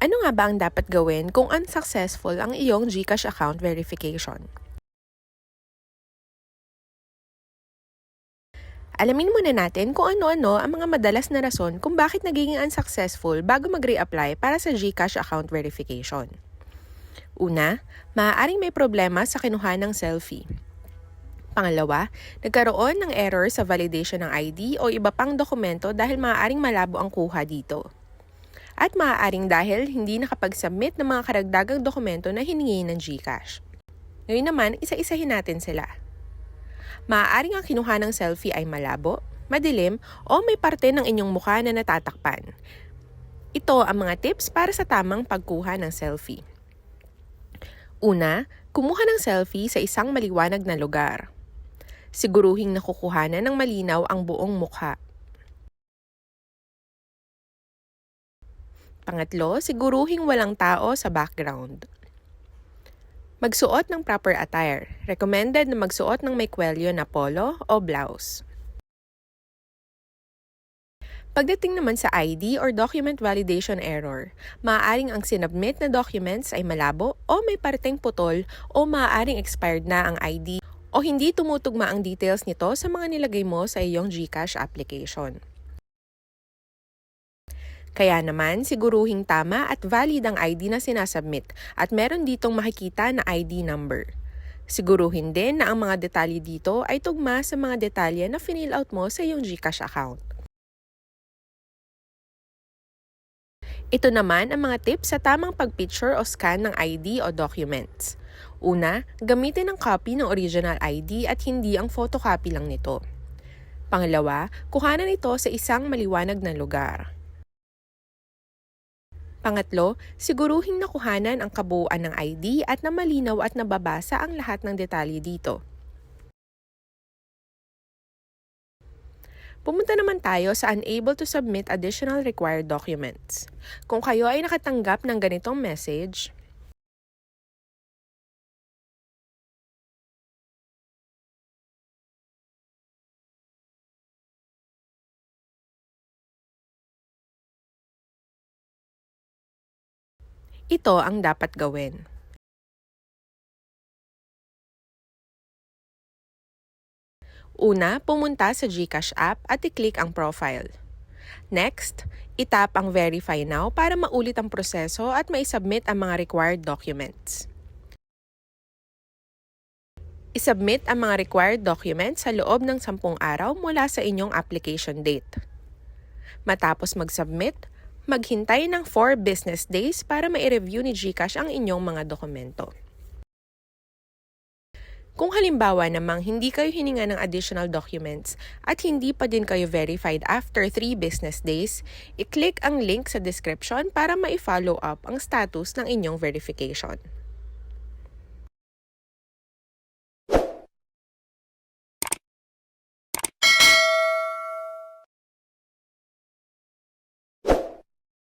Ano nga ba ang dapat gawin kung unsuccessful ang iyong GCash account verification? Alamin muna natin kung ano-ano ang mga madalas na rason kung bakit nagiging unsuccessful bago mag-reapply para sa GCash account verification. Una, maaaring may problema sa kinuha ng selfie. Pangalawa, nagkaroon ng error sa validation ng ID o iba pang dokumento dahil maaaring malabo ang kuha dito. At maaaring dahil hindi nakapag-submit ng mga karagdagang dokumento na hiningi ng GCash. Ngayon naman, isa-isahin natin sila. Maaaring ang kinuha ng selfie ay malabo, madilim, o may parte ng inyong mukha na natatakpan. Ito ang mga tips para sa tamang pagkuha ng selfie. Una, kumuha ng selfie sa isang maliwanag na lugar. Siguruhing nakukuhanan ng malinaw ang buong mukha. Pangatlo, siguruhing walang tao sa background. Magsuot ng proper attire. Recommended na magsuot ng may kwelyo na polo o blouse. Pagdating naman sa ID or document validation error, maaaring ang sinubmit na documents ay malabo o may parteng putol o maaaring expired na ang ID o hindi tumutugma ang details nito sa mga nilagay mo sa iyong GCash application. Kaya naman, siguruhing tama at valid ang ID na sinasubmit at meron ditong makikita na ID number. Siguruhin din na ang mga detalye dito ay tugma sa mga detalye na fill out mo sa iyong GCash account. Ito naman ang mga tips sa tamang pag-picture o scan ng ID o documents. Una, gamitin ang copy ng original ID at hindi ang photocopy lang nito. Pangalawa, kuhanan ito sa isang maliwanag na lugar. Pangatlo, siguruhing nakuhanan ang kabuuan ng ID at na malinaw at nababasa ang lahat ng detalye dito. Pumunta naman tayo sa unable to submit additional required documents. Kung kayo ay nakatanggap ng ganitong message, ito ang dapat gawin. Una, pumunta sa GCash app at i-click ang profile. Next, itap ang Verify Now para maulit ang proseso at mai-submit ang mga required documents. I-submit ang mga required documents sa loob ng 10 araw mula sa inyong application date. Matapos mag-submit, maghintay ng 4 business days para ma-review ni GCash ang inyong mga dokumento. Kung halimbawa namang hindi kayo hininga ng additional documents at hindi pa din kayo verified after 3 business days, i-click ang link sa description para ma-follow up ang status ng inyong verification.